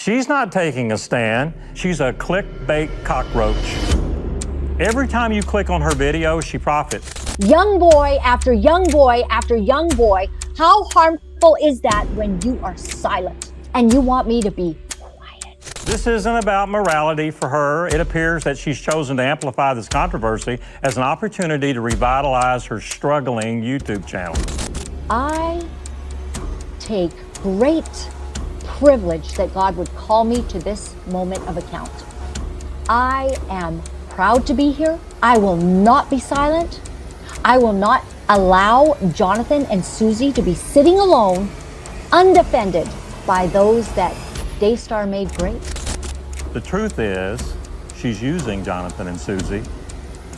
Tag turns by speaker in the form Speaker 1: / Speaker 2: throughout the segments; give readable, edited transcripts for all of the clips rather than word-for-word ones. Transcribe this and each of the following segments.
Speaker 1: She's not taking a stand. She's a clickbait cockroach. Every time you click on her video, she profits.
Speaker 2: Young boy after young boy after young boy, how harmful is that when you are silent and you want me to be quiet?
Speaker 1: This isn't about morality for her. It appears that she's chosen to amplify this controversy as an opportunity to revitalize her struggling YouTube channel.
Speaker 2: I take great privilege that God would call me to this moment of account. I am proud to be here. I will not be silent. I will not allow Jonathan and Susie to be sitting alone, undefended by those that Daystar made great.
Speaker 1: The truth is, she's using Jonathan and Susie,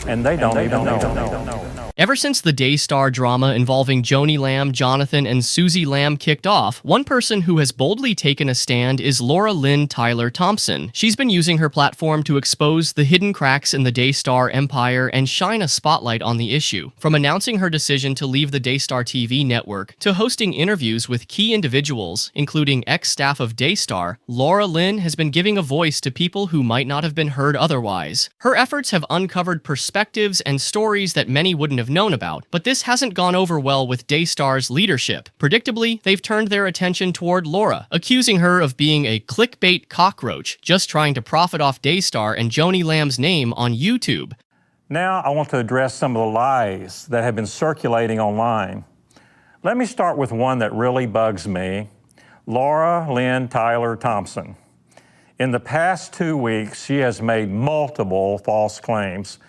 Speaker 1: and they don't even know.
Speaker 3: Ever since the Daystar drama involving Joni Lamb, Jonathan, and Susie Lamb kicked off, one person who has boldly taken a stand is Laura-Lynn Tyler Thompson. She's been using her platform to expose the hidden cracks in the Daystar empire and shine a spotlight on the issue. From announcing her decision to leave the Daystar TV network, to hosting interviews with key individuals, including ex-staff of Daystar, Laura-Lynn has been giving a voice to people who might not have been heard otherwise. Her efforts have uncovered perspectives and stories that many wouldn't have known about, but this hasn't gone over well with Daystar's leadership. Predictably, they've turned their attention toward Laura, accusing her of being a clickbait cockroach, just trying to profit off Daystar and Joni Lamb's name on YouTube.
Speaker 1: Now I want to address some of the lies that have been circulating online. Let me start with one that really bugs me. Laura-Lynn Tyler Thompson. In the past 2 weeks, she has made multiple false claims.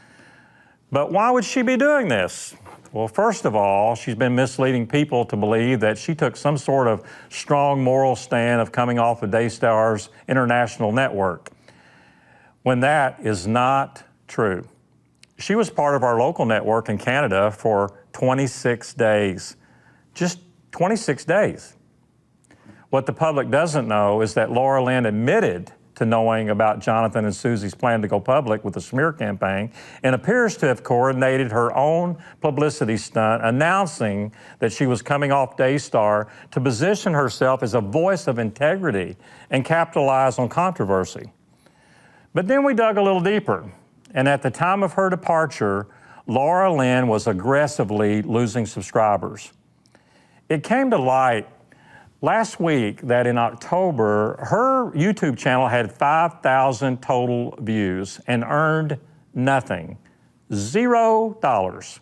Speaker 1: But why would she be doing this? Well, first of all, she's been misleading people to believe that she took some sort of strong moral stand of coming off of Daystar's international network, when that is not true. She was part of our local network in Canada for 26 days, just 26 days. What the public doesn't know is that Laura-Lynn admitted to knowing about Jonathan and Susie's plan to go public with the smear campaign and appears to have coordinated her own publicity stunt announcing that she was coming off Daystar to position herself as a voice of integrity and capitalize on controversy. But then we dug a little deeper, and at the time of her departure, Laura-Lynn was aggressively losing subscribers. It came to light last week that in October, her YouTube channel had 5,000 total views and earned nothing, $0.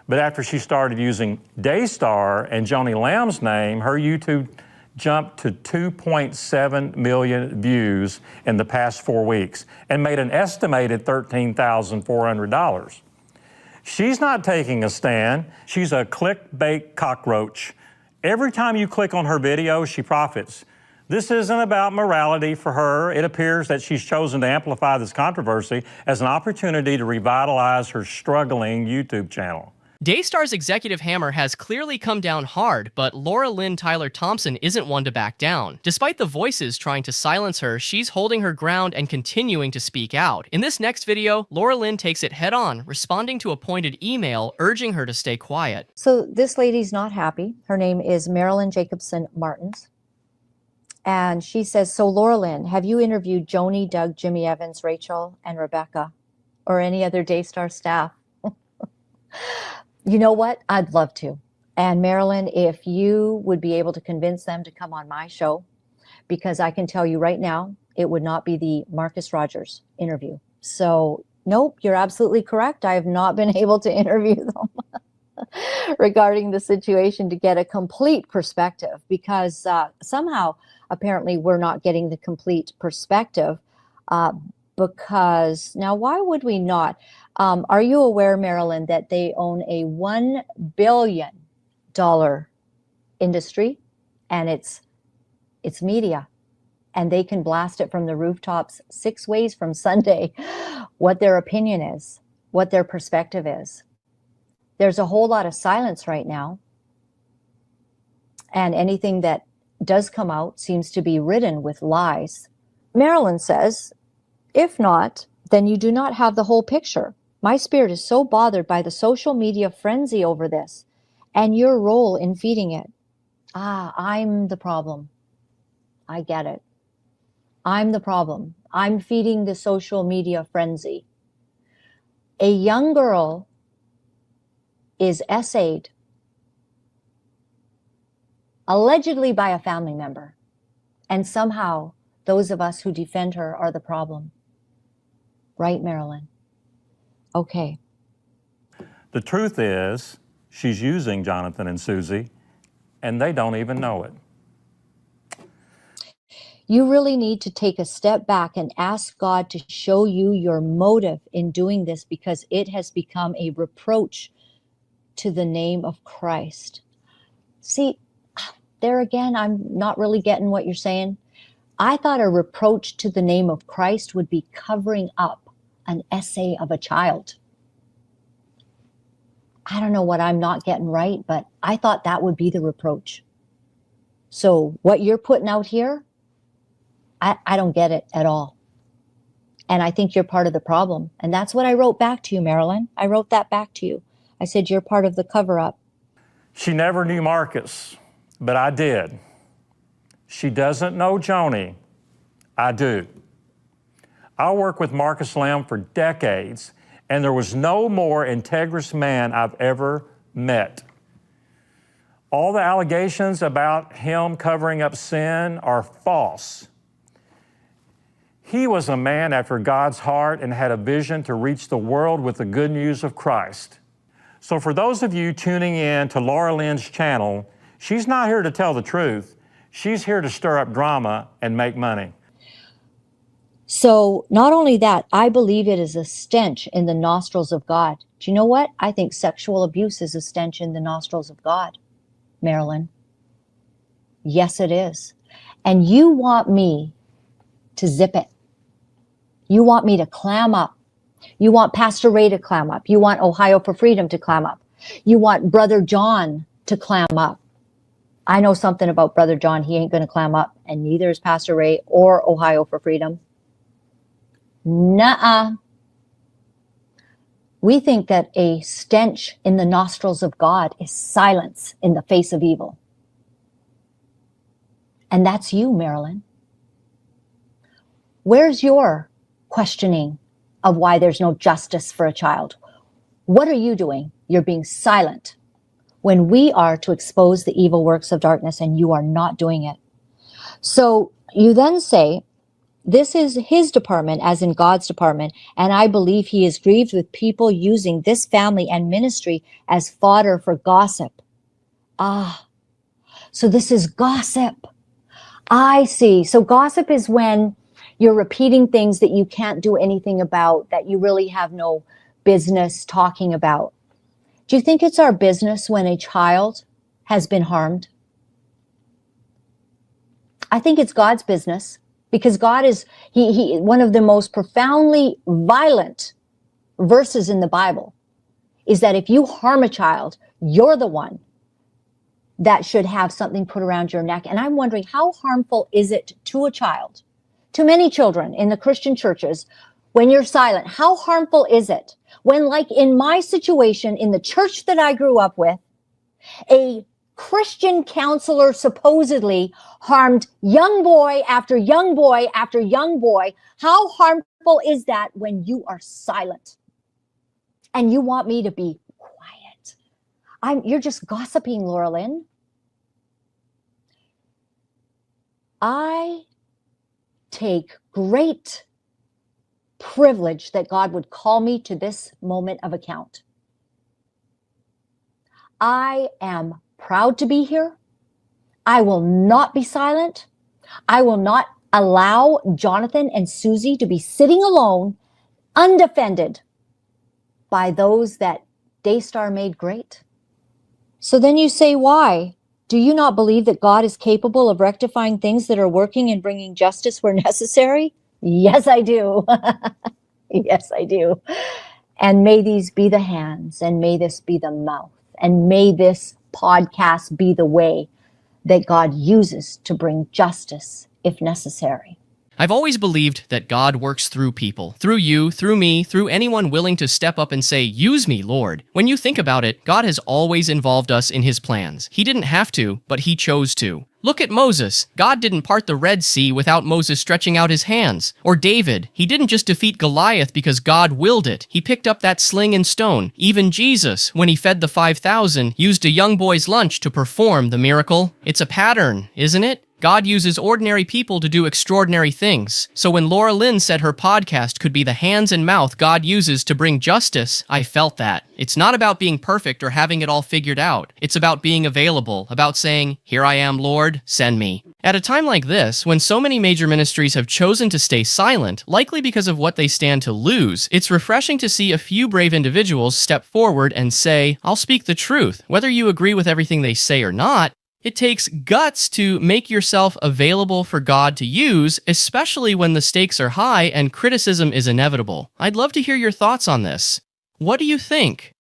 Speaker 1: But after she started using Daystar and Joni Lamb's name, her YouTube jumped to 2.7 million views in the past 4 weeks and made an estimated $13,400. She's not taking a stand. She's a clickbait cockroach. Every time you click on her video, she profits. This isn't about morality for her. It appears that she's chosen to amplify this controversy as an opportunity to revitalize her struggling YouTube channel.
Speaker 3: Daystar's executive hammer has clearly come down hard, but Laura-Lynn Tyler Thompson isn't one to back down. Despite the voices trying to silence her, she's holding her ground and continuing to speak out. In this next video, Laura-Lynn takes it head-on, responding to a pointed email urging her to stay quiet.
Speaker 2: So this lady's not happy. Her name is Marilyn Jacobson Martins. And she says, so Laura-Lynn, have you interviewed Joni, Doug, Jimmy Evans, Rachel, and Rebecca, or any other Daystar staff? You know what? I'd love to. And Marilyn, if you would be able to convince them to come on my show, because I can tell you right now, it would not be the Marcus Rogers interview. So nope, you're absolutely correct. I have not been able to interview them regarding the situation to get a complete perspective, because somehow, apparently, we're not getting the complete perspective. Because now, why would we not? Are you aware, Marilyn, that they own a $1 billion industry, and it's media, and they can blast it from the rooftops 6 ways from Sunday what their opinion is, what their perspective is. There's a whole lot of silence right now, and anything that does come out seems to be ridden with lies. Marilyn says, if not, then you do not have the whole picture. My spirit is so bothered by the social media frenzy over this and your role in feeding it. I'm the problem. I get it. I'm the problem. I'm feeding the social media frenzy. A young girl is essayed, allegedly by a family member, and somehow those of us who defend her are the problem. Right, Marilyn? Okay.
Speaker 1: The truth is, she's using Jonathan and Susie, and they don't even know it.
Speaker 2: You really need to take a step back and ask God to show you your motive in doing this, because it has become a reproach to the name of Christ. See, there again, I'm not really getting what you're saying. I thought a reproach to the name of Christ would be covering up an essay of a child. I don't know what I'm not getting right, but I thought that would be the reproach. So what you're putting out here, I don't get it at all. And I think you're part of the problem. And that's what I wrote back to you, Marilyn. I wrote that back to you. I said, you're part of the cover-up.
Speaker 1: She never knew Marcus, but I did. She doesn't know Joni. I do. I worked with Marcus Lamb for decades, and there was no more integrous man I've ever met. All the allegations about him covering up sin are false. He was a man after God's heart and had a vision to reach the world with the good news of Christ. So for those of you tuning in to LauraLynn's channel, she's not here to tell the truth. She's here to stir up drama and make money.
Speaker 2: So not only that, I believe it is a stench in the nostrils of God. Do you know what? I think sexual abuse is a stench in the nostrils of God, Marilyn. Yes, it is. And you want me to zip it. You want me to clam up. You want Pastor Ray to clam up. You want Ohio for Freedom to clam up. You want Brother John to clam up. I know something about Brother John. He ain't going to clam up, and neither is Pastor Ray or Ohio for Freedom. Nuh-uh. We think that a stench in the nostrils of God is silence in the face of evil. And that's you, Marilyn. Where's your questioning of why there's no justice for a child? What are you doing? You're being silent when we are to expose the evil works of darkness, and you are not doing it. So you then say, this is his department, as in God's department, and I believe he is grieved with people using this family and ministry as fodder for gossip. Ah, so this is gossip. I see. So gossip is when you're repeating things that you can't do anything about, that you really have no business talking about. Do you think it's our business when a child has been harmed? I think it's God's business, because God is, he one of the most profoundly violent verses in the Bible is that if you harm a child, you're the one that should have something put around your neck. And I'm wondering, how harmful is it to a child, to many children in the Christian churches, when you're silent? How harmful is it when, like in my situation in the church that I grew up with, a Christian counselor supposedly harmed young boy after young boy after young boy? How harmful is that when you are silent and you want me to be quiet? You're just gossiping, Laura-Lynn. I take great privilege that God would call me to this moment of account. I am proud to be here. I will not be silent. I will not allow Jonathan and Susie to be sitting alone, undefended by those that Daystar made great. So then you say, why? Do you not believe that God is capable of rectifying things that are working and bringing justice where necessary? Yes, I do. Yes, I do. And may these be the hands, and may this be the mouth, and may this podcast be the way that God uses to bring justice if necessary.
Speaker 3: I've always believed that God works through people, through you, through me, through anyone willing to step up and say, "Use me, Lord." When you think about it, God has always involved us in his plans. He didn't have to, but he chose to. Look at Moses. God didn't part the Red Sea without Moses stretching out his hands. Or David. He didn't just defeat Goliath because God willed it. He picked up that sling and stone. Even Jesus, when he fed the 5,000, used a young boy's lunch to perform the miracle. It's a pattern, isn't it? God uses ordinary people to do extraordinary things. So when LauraLynn said her podcast could be the hands and mouth God uses to bring justice, I felt that. It's not about being perfect or having it all figured out. It's about being available, about saying, "Here I am, Lord, send me." At a time like this, when so many major ministries have chosen to stay silent, likely because of what they stand to lose, it's refreshing to see a few brave individuals step forward and say, "I'll speak the truth." Whether you agree with everything they say or not, it takes guts to make yourself available for God to use, especially when the stakes are high and criticism is inevitable. I'd love to hear your thoughts on this. What do you think?